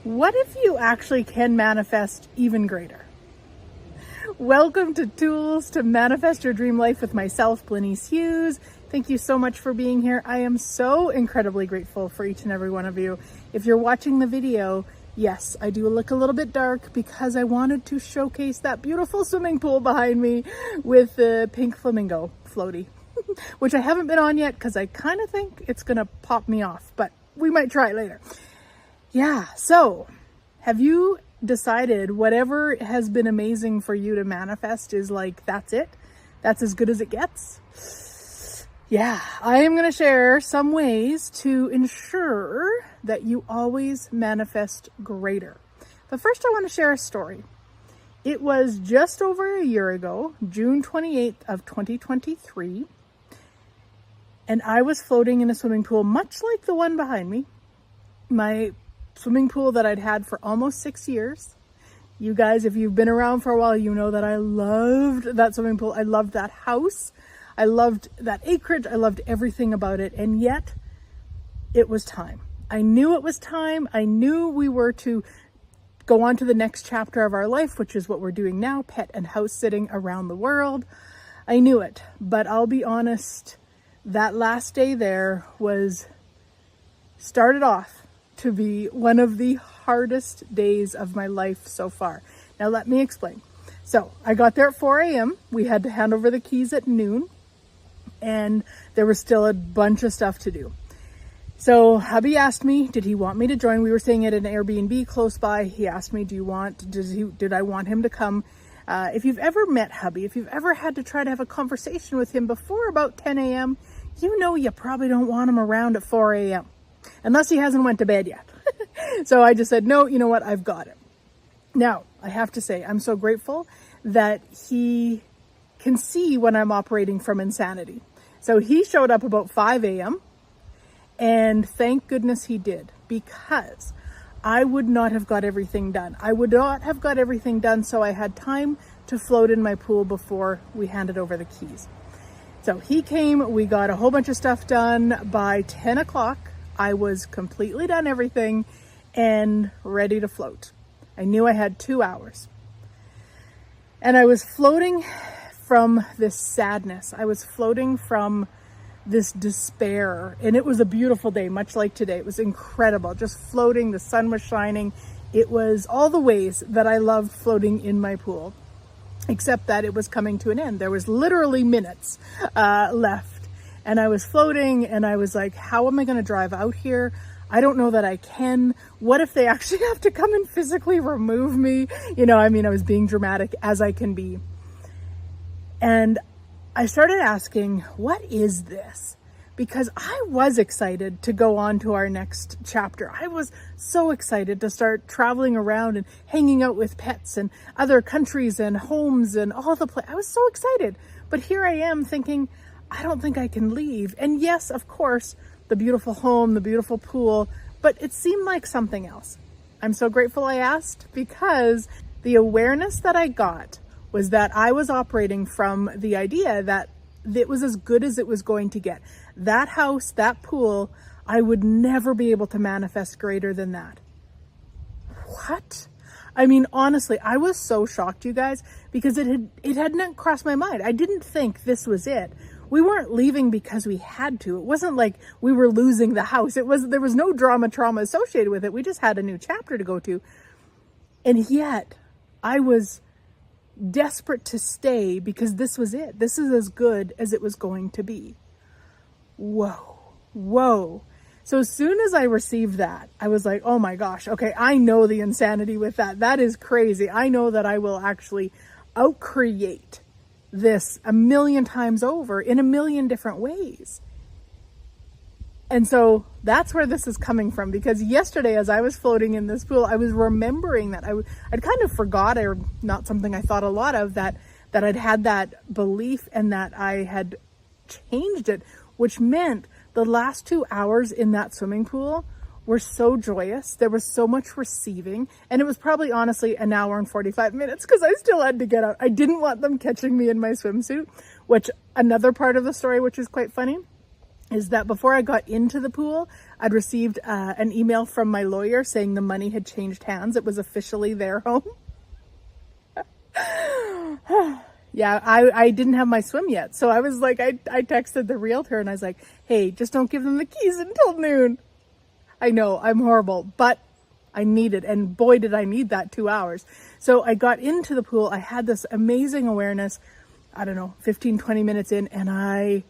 What if you actually can manifest even greater? Welcome to Tools to Manifest Your Dream Life with myself, Glenyce Hughes. Thank you so much for being here. I am so incredibly grateful for each and every one of you. If you're watching the video, yes, I do look a little bit dark because I wanted to showcase that beautiful swimming pool behind me with the pink flamingo floaty, which I haven't been on yet because I kind of think it's going to pop me off, but we might try it later. Yeah, so have you decided whatever has been amazing for you to manifest is like, that's it? That's as good as it gets? Yeah, I am going to share some ways to ensure that you always manifest greater. But first I want to share a story. It was just over a year ago, June 28th of 2023, and I was floating in a swimming pool much like the one behind me. My swimming pool that I'd had for almost 6 years. You guys, if you've been around for a while, you know that I loved that swimming pool. I loved that house. I loved that acreage. I loved everything about it. And yet it was time. I knew it was time. I knew we were to go on to the next chapter of our life, which is what we're doing now, pet and house sitting around the world. I knew it, but I'll be honest, that last day there started off to be one of the hardest days of my life so far. Now let me explain. So I got there at 4 a.m. We had to hand over the keys at noon, and there was still a bunch of stuff to do. So hubby asked me, did he want me to join? We were staying at an Airbnb close by. He asked me, did I want him to come? If you've ever met hubby, if you've ever had to try to have a conversation with him before about 10 a.m., you know you probably don't want him around at 4 a.m. unless he hasn't went to bed yet. So I just said, no, you know what? I've got it. Now, I have to say, I'm so grateful that he can see when I'm operating from insanity. So he showed up about 5 a.m. and thank goodness he did, because I would not have got everything done. I would not have got everything done so I had time to float in my pool before we handed over the keys. So he came, we got a whole bunch of stuff done. By 10 o'clock, I was completely done everything and ready to float. I knew I had 2 hours. And I was floating from this sadness. I was floating from this despair. And it was a beautiful day, much like today. It was incredible, just floating. The sun was shining. It was all the ways that I loved floating in my pool, except that it was coming to an end. There was literally minutes left. And I was floating and I was like, how am I going to drive out here? I don't know that I can. What if they actually have to come and physically remove me? I was being dramatic as I can be. And I started asking, what is this? Because I was excited to go on to our next chapter. I was so excited to start traveling around and hanging out with pets and other countries and homes and all the places. I was so excited. But here I am thinking, I don't think I can leave. And yes, of course, the beautiful home, the beautiful pool, but it seemed like something else. I'm so grateful I asked, because the awareness that I got was that I was operating from the idea that it was as good as it was going to get. That house, that pool, I would never be able to manifest greater than that. What? Honestly, I was so shocked, you guys, because it hadn't crossed my mind. I didn't think this was it. We weren't leaving because we had to. It wasn't like we were losing the house. There was no trauma associated with it. We just had a new chapter to go to. And yet I was desperate to stay because this was it. This is as good as it was going to be. Whoa. So as soon as I received that, I was like, oh my gosh, okay, I know the insanity with that. That is crazy. I know that I will actually outcreate this 1,000,000 times over in 1,000,000 different ways. And so that's where this is coming from, because yesterday as I was floating in this pool, I was remembering that I'd kind of forgot, or not something I thought a lot of, that I'd had that belief and that I had changed it, which meant the last 2 hours in that swimming pool were so joyous. There was so much receiving, and it was probably honestly an hour and 45 minutes because I still had to get out. I didn't want them catching me in my swimsuit, which another part of the story, which is quite funny, is that before I got into the pool, I'd received an email from my lawyer saying the money had changed hands. It was officially their home. Yeah, I didn't have my swim yet. So I was like, I texted the realtor and I was like, hey, just don't give them the keys until noon. I know, I'm horrible, but I needed, and boy, did I need that 2 hours. So I got into the pool. I had this amazing awareness, I don't know, 15, 20 minutes in, and I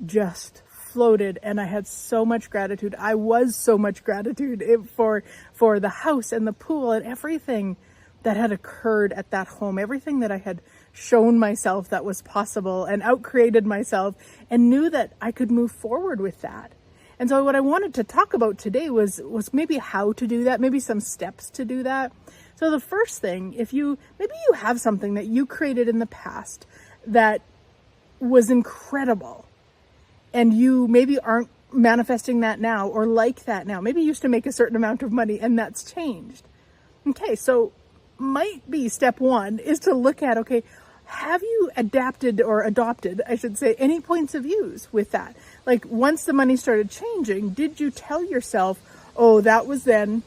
just floated, and I had so much gratitude. I was so much gratitude for the house and the pool and everything that had occurred at that home, everything that I had shown myself that was possible and outcreated myself, and knew that I could move forward with that. And so what I wanted to talk about today was maybe how to do that, maybe some steps to do that. So the first thing, maybe you have something that you created in the past that was incredible, and you maybe aren't manifesting that now or like that now. Maybe you used to make a certain amount of money and that's changed. Okay, so might be step one is to look at, okay, have you adopted, I should say, any points of views with that? Like once the money started changing, did you tell yourself, oh, that was then,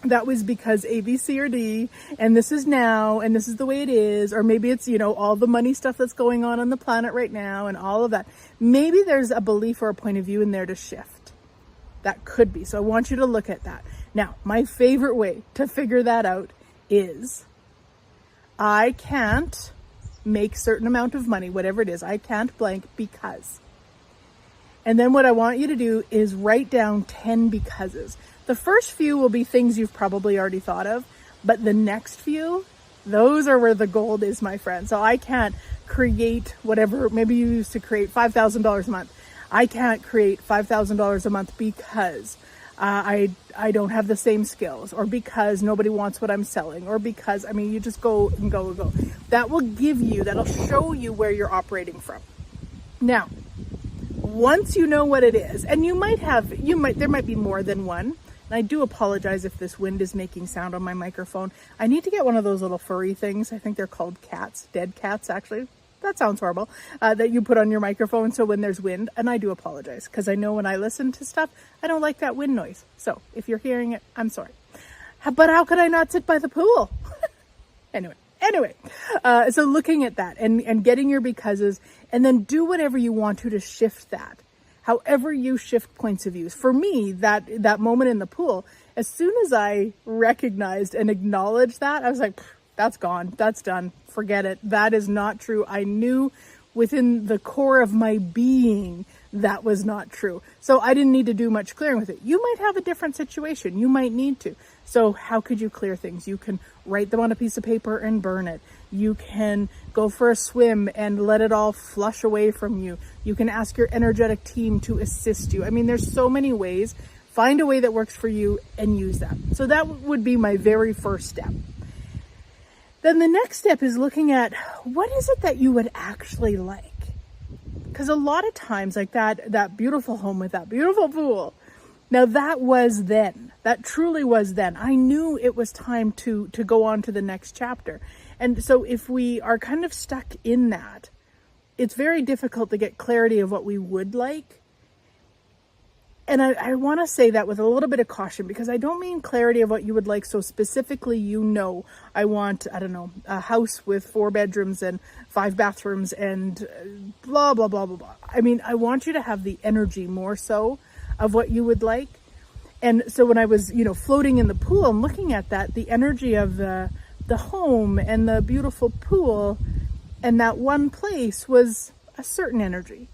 that was because A, B, C, or D, and this is now, and this is the way it is, or maybe it's, all the money stuff that's going on the planet right now and all of that. Maybe there's a belief or a point of view in there to shift. That could be. So I want you to look at that. Now, my favorite way to figure that out is I can't make certain amount of money, whatever it is, I can't blank because. And then what I want you to do is write down 10 becauses. The first few will be things you've probably already thought of, but the next few, those are where the gold is, my friend. So I can't create whatever, maybe you used to create $5,000 a month. I can't create $5,000 a month because I don't have the same skills, or because nobody wants what I'm selling, or because, you just go and go and go. That'll show you where you're operating from. Now, once you know what it is, and there might be more than one, and I do apologize if this wind is making sound on my microphone. I need to get one of those little furry things. I think they're called cats, dead cats, actually. That sounds horrible, that you put on your microphone so when there's wind, and I do apologize because I know when I listen to stuff, I don't like that wind noise. So if you're hearing it, I'm sorry. But how could I not sit by the pool? Anyway, so looking at that and getting your becauses, and then do whatever you want to shift that. However you shift points of views. For me, that moment in the pool, as soon as I recognized and acknowledged that, I was like, that's gone. That's done. Forget it. That is not true. I knew within the core of my being that was not true. So I didn't need to do much clearing with it. You might have a different situation. You might need to. So how could you clear things? You can write them on a piece of paper and burn it. You can go for a swim and let it all flush away from you. You can ask your energetic team to assist you. There's so many ways. Find a way that works for you and use that. So that would be my very first step. Then the next step is looking at what is it that you would actually like? Because a lot of times, like that beautiful home with that beautiful pool, now that was then. That truly was then. I knew it was time to go on to the next chapter. And so if we are kind of stuck in that, it's very difficult to get clarity of what we would like. And I want to say that with a little bit of caution, because I don't mean clarity of what you would like. So specifically, I want, a house with 4 bedrooms and 5 bathrooms and blah, blah, blah, blah, blah. I want you to have the energy more so of what you would like. And so when I was, floating in the pool and looking at that, the energy of the home and the beautiful pool and that one place was a certain energy.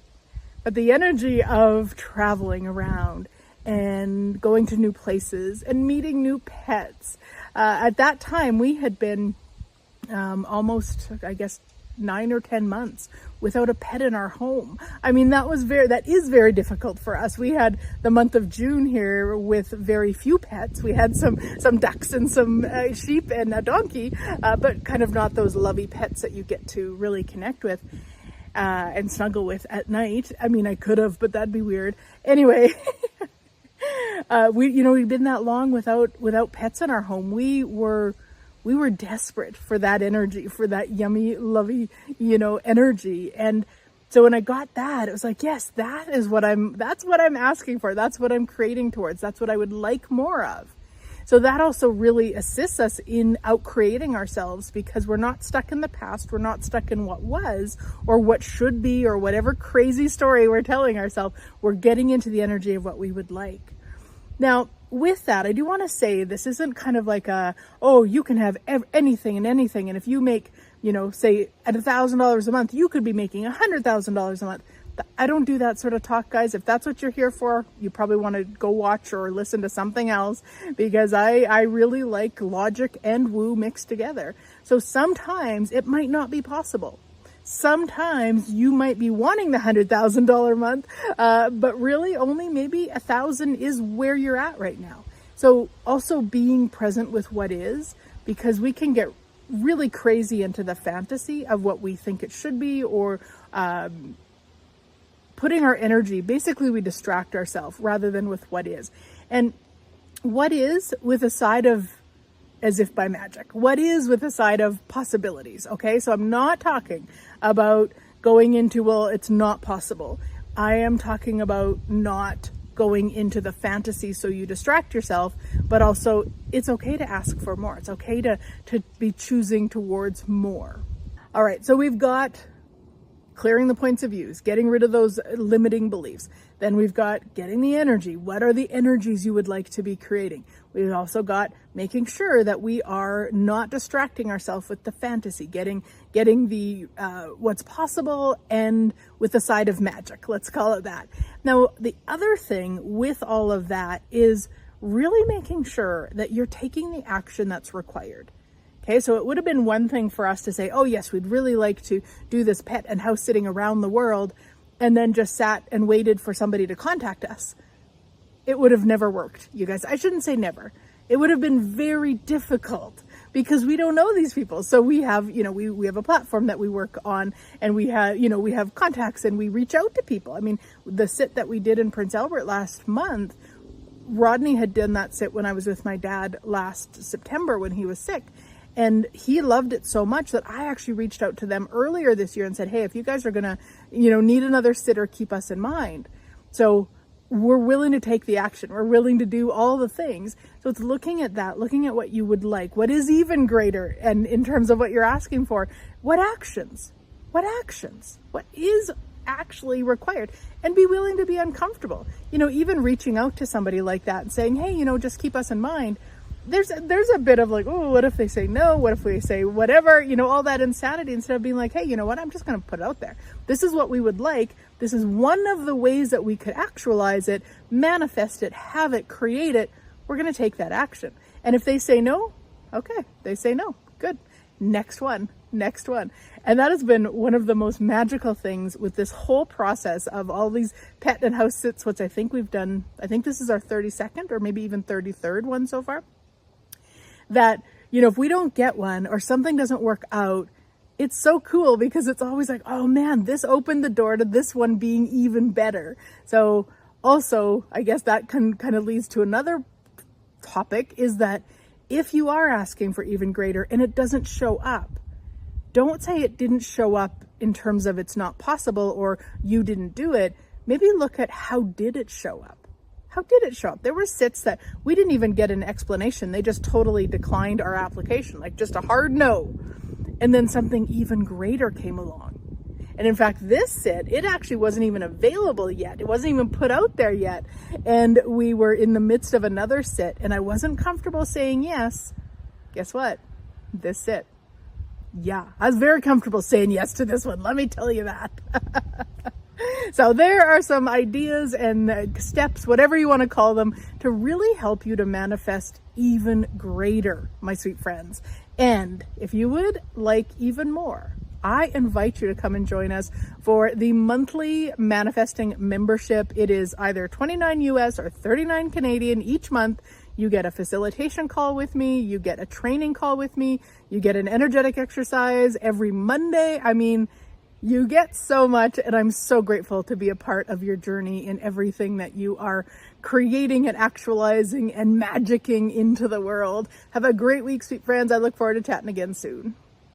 But the energy of traveling around and going to new places and meeting new pets. At that time, we had been almost, 9 or 10 months without a pet in our home. That is very difficult for us. We had the month of June here with very few pets. We had some ducks and some sheep and a donkey, but kind of not those lovey pets that you get to really connect with. And snuggle with at night. I could have, but that'd be weird. Anyway, we'd been that long without pets in our home. We were desperate for that energy, for that yummy, lovey, energy. And So when I got that, it was like, yes, that's what I'm asking for. That's what I'm creating towards. That's what I would like more of. So that also really assists us in out-creating ourselves, because we're not stuck in the past. We're not stuck in what was or what should be or whatever crazy story we're telling ourselves. We're getting into the energy of what we would like. Now, with that, I do want to say this isn't kind of like you can have anything and anything. And if you make, say at $1,000 a month, you could be making $100,000 a month. I don't do that sort of talk, guys. If that's what you're here for, you probably want to go watch or listen to something else, because I really like logic and woo mixed together. So sometimes it might not be possible. Sometimes you might be wanting the $100,000 a month, but really only maybe 1,000 is where you're at right now. So also being present with what is, because we can get really crazy into the fantasy of what we think it should be, or putting our energy, basically we distract ourselves rather than with what is. And what is with a side of as if by magic. What is with a side of possibilities, okay? So I'm not talking about going into, well, it's not possible. I am talking about not going into the fantasy so you distract yourself, but also it's okay to ask for more. It's okay to be choosing towards more. All right, so we've got clearing the points of views, getting rid of those limiting beliefs. Then we've got getting the energy. What are the energies you would like to be creating? We've also got making sure that we are not distracting ourselves with the fantasy, getting the what's possible, and with the side of magic, let's call it that. Now, the other thing with all of that is really making sure that you're taking the action that's required. Okay, so it would have been one thing for us to say, oh yes, we'd really like to do this pet and house sitting around the world, and then just sat and waited for somebody to contact us. It would have never worked, you guys. I shouldn't say never. It would have been very difficult because we don't know these people. So we have, we have a platform that we work on, and we have contacts, and we reach out to people. I mean, the sit that we did in Prince Albert last month, Rodney had done that sit when I was with my dad last September when he was sick. And he loved it so much that I actually reached out to them earlier this year and said, hey, if you guys are going to, need another sitter, keep us in mind. So we're willing to take the action. We're willing to do all the things. So it's looking at that, looking at what you would like, what is even greater, and in terms of what you're asking for, what actions, what is actually required, and be willing to be uncomfortable. Even reaching out to somebody like that and saying, hey, just keep us in mind. There's a bit of like, oh, what if they say no? What if we say whatever? All that insanity, instead of being like, hey, you know what? I'm just going to put it out there. This is what we would like. This is one of the ways that we could actualize it, manifest it, have it, create it. We're going to take that action. And if they say no, okay, they say no. Good. Next one. And that has been one of the most magical things with this whole process of all these pet and house sits, which I think we've done. I think this is our 32nd or maybe even 33rd one so far. That, if we don't get one or something doesn't work out, it's so cool because it's always like, oh man, this opened the door to this one being even better. So also, I guess that kind of leads to another topic, is that if you are asking for even greater and it doesn't show up, don't say it didn't show up in terms of it's not possible or you didn't do it. Maybe look at how did it show up? How did it show up? There were sits that we didn't even get an explanation. They just totally declined our application, like just a hard no. And then something even greater came along. And in fact, this sit, it actually wasn't even available yet. It wasn't even put out there yet. And we were in the midst of another sit, and I wasn't comfortable saying yes. Guess what? This sit. Yeah, I was very comfortable saying yes to this one. Let me tell you that. So there are some ideas and steps, whatever you want to call them, to really help you to manifest even greater, my sweet friends. And if you would like even more, I invite you to come and join us for the monthly manifesting membership. It is either $29 US or $39 Canadian each month. You get a facilitation call with me. You get a training call with me. You get an energetic exercise every Monday. I mean, you get so much, and I'm so grateful to be a part of your journey in everything that you are creating and actualizing and magicking into the world. Have a great week, sweet friends. I look forward to chatting again soon.